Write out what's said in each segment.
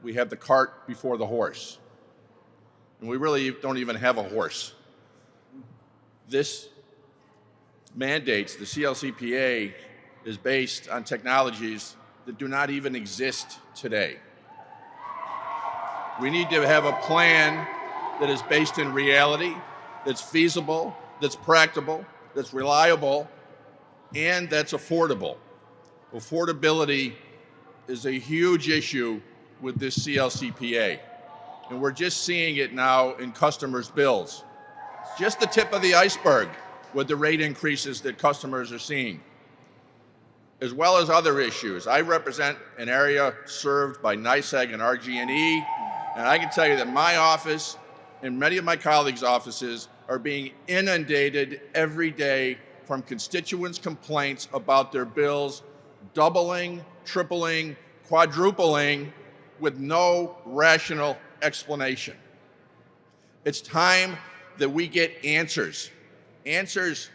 we have the cart before the horse. And we really don't even have a horse. This mandates, the CLCPA, is based on technologies that do not even exist today. We need to have a plan that is based in reality, that's feasible, that's practical, that's reliable, and that's affordable. Affordability is a huge issue with this CLCPA, and we're just seeing it now in customers' bills. Just the tip of the iceberg with the rate increases that customers are seeing, as well as other issues. I represent an area served by NYSEG and RG&E, and I can tell you that my office and many of my colleagues' offices are being inundated every day from constituents' complaints about their bills doubling, tripling, quadrupling with no rational explanation. It's time that we get answers. Answers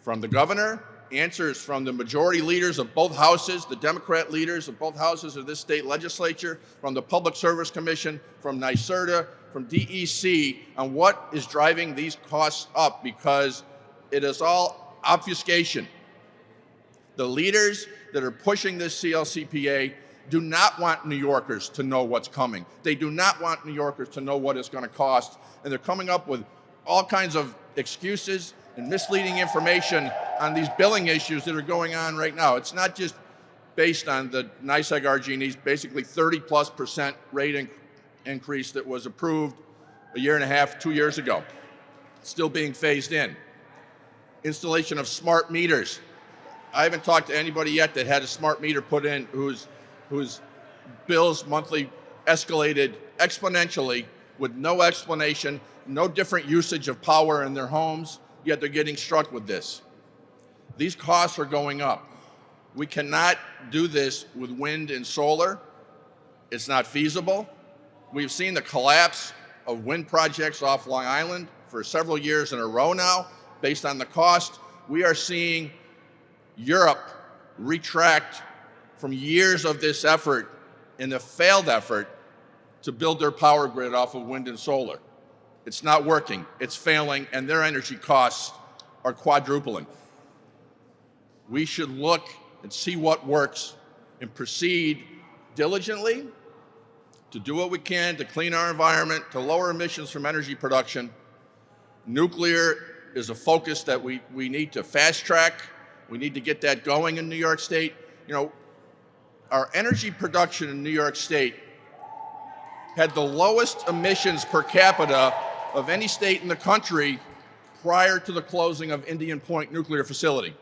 from the governor, answers from the majority leaders of both houses, the Democrat leaders of both houses of this state legislature, from the Public Service Commission, from NYSERDA, from DEC, on what is driving these costs up, because it is all obfuscation. The leaders that are pushing this CLCPA do not want New Yorkers to know what's coming. They do not want New Yorkers to know what it's going to cost, and they're coming up with all kinds of excuses and misleading information on these billing issues that are going on right now. It's not just based on the NYSEG RG&E's basically 30+% rate increase that was approved a year and a half, 2 years ago. It's still being phased in. Installation of smart meters. I haven't talked to anybody yet that had a smart meter put in whose bills monthly escalated exponentially with no explanation, no different usage of power in their homes, yet they're getting struck with this. These costs are going up. We cannot do this with wind and solar. It's not feasible. We've seen the collapse of wind projects off Long Island for several years in a row now, based on the cost. We are seeing Europe retract from years of this effort and the failed effort to build their power grid off of wind and solar. It's not working, it's failing, and their energy costs are quadrupling. We should look and see what works and proceed diligently to do what we can to clean our environment, to lower emissions from energy production. Nuclear is a focus that we need to fast track. We need to get that going in New York State. You know, our energy production in New York State had the lowest emissions per capita of any state in the country prior to the closing of Indian Point nuclear facility.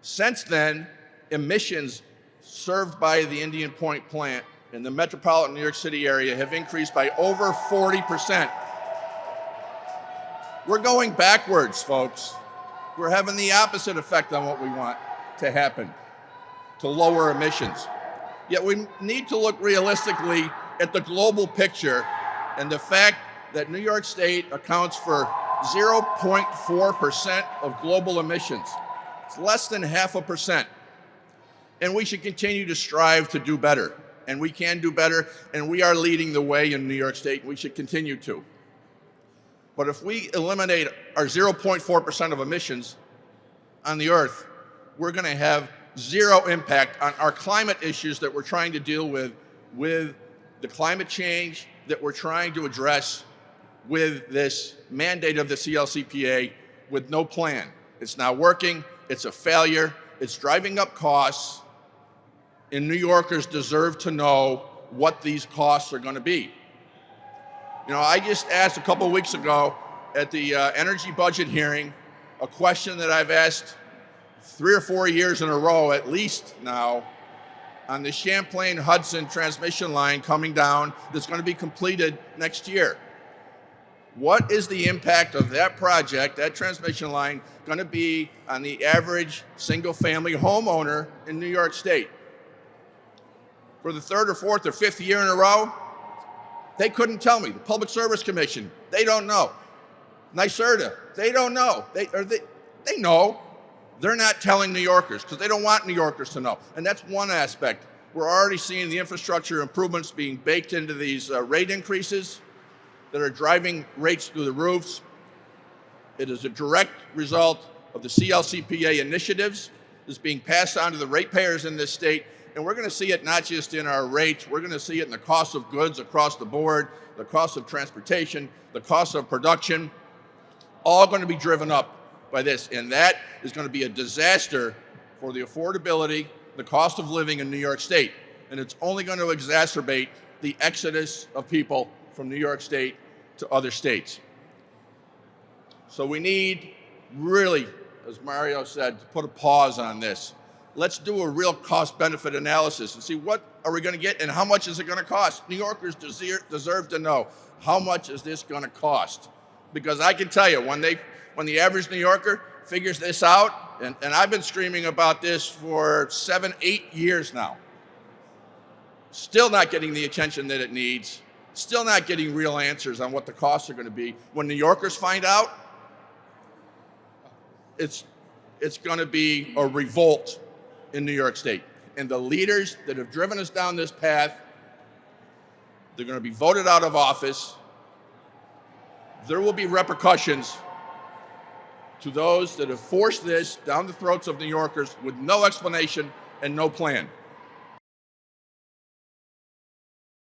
Since then, emissions served by the Indian Point plant in the metropolitan New York City area have increased by over 40%. We're going backwards, folks. We're having the opposite effect on what we want to happen, to lower emissions. Yet we need to look realistically at the global picture and the fact that New York State accounts for 0.4% of global emissions. It's less than 0.5%. And we should continue to strive to do better. And we can do better, and we are leading the way in New York State. We should continue to. But if we eliminate our 0.4% of emissions on the earth, we're going to have zero impact on our climate issues that we're trying to deal with the climate change that we're trying to address with this mandate of the CLCPA with no plan. It's not working, it's a failure, it's driving up costs, and New Yorkers deserve to know what these costs are going to be. You know, I just asked a couple of weeks ago at the energy budget hearing a question that I've asked 3 or 4 years in a row at least now on the Champlain-Hudson transmission line coming down that's going to be completed next year. What is the impact of that project, that transmission line, going to be on the average single-family homeowner in New York State? For the 3rd or 4th or 5th year in a row, they couldn't tell me. The Public Service Commission, they don't know. NYSERDA, they don't know. They know. They're not telling New Yorkers because they don't want New Yorkers to know. And that's one aspect. We're already seeing the infrastructure improvements being baked into these rate increases that are driving rates through the roofs. It is a direct result of the CLCPA initiatives that's being passed on to the ratepayers in this state. And we're going to see it not just in our rates, we're going to see it in the cost of goods across the board, the cost of transportation, the cost of production, all going to be driven up by this. And that is going to be a disaster for the affordability, the cost of living in New York State. And it's only going to exacerbate the exodus of people from New York State to other states. So we need really, as Mario said, to put a pause on this. Let's do a real cost-benefit analysis and see what are we going to get and how much is it going to cost. New Yorkers deserve to know, how much is this going to cost? Because I can tell you, when the average New Yorker figures this out, and I've been screaming about this for 7, 8 years now, still not getting the attention that it needs, still not getting real answers on what the costs are going to be. When New Yorkers find out, it's going to be a revolt in New York State. And the leaders that have driven us down this path, they're going to be voted out of office. There will be repercussions to those that have forced this down the throats of New Yorkers with no explanation and no plan.